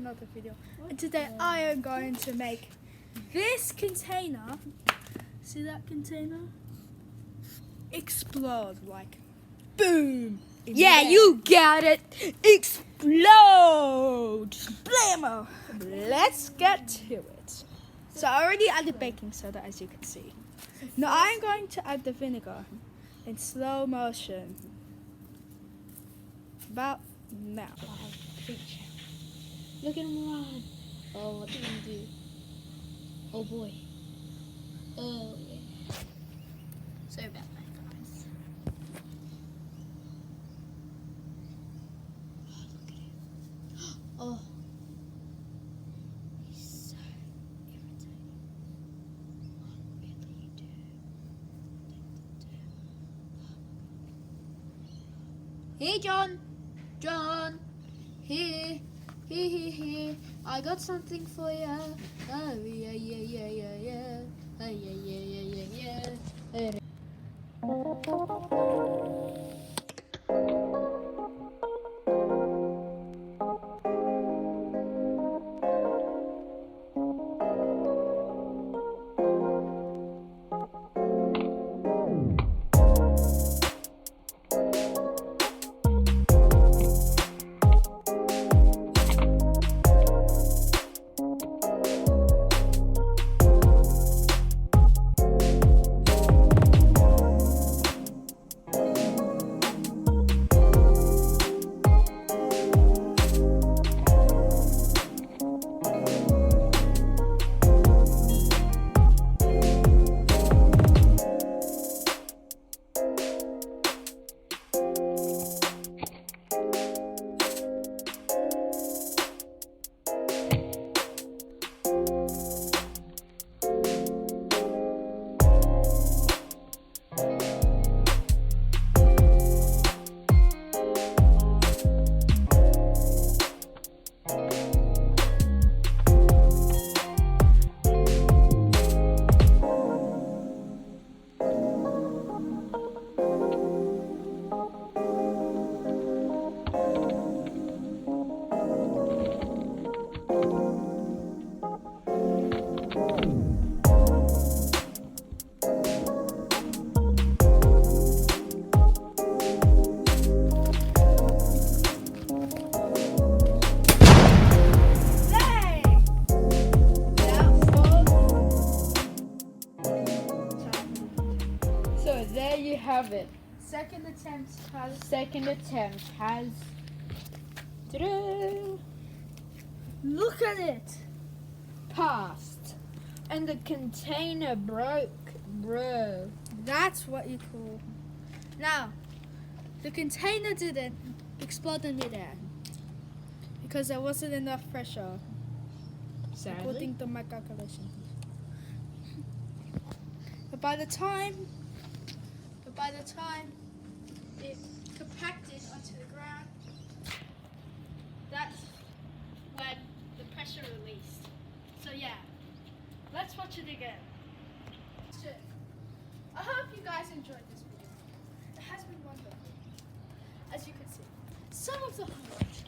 another video. And today I am going to make this container, see that container? Explode, like boom. Yeah, you got it. Explode. Blammo. Let's get to it. So I already added baking soda, as you can see. Now I'm going to add the vinegar in slow motion. About now. Look at him run. Oh, what did he do? Oh boy. Oh yeah. Sorry about that, guys. Oh, look at him. Oh. He's so irritating. What really you do? Hey, John. John. Here. Here. I got something for ya. Oh, yeah. Oh, yeah. So there you have it. Second attempt has Ta-da! Look at it. Passed. And the container broke, bro. That's what you call. Now, the container didn't explode in midair because there wasn't enough pressure, Sadly. according to my calculations. But by the time it compacted onto the ground, that's when the pressure released. So yeah, let's watch it again. I hope you guys enjoyed this video. It has been wonderful. As you can see, some of the highlights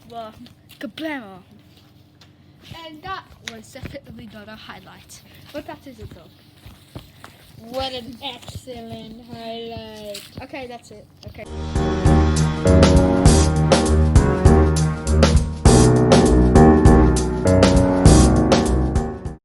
were Kablammo. And that was definitely not a highlight. But that is a dog. What an excellent highlight. Okay, that's it. Okay.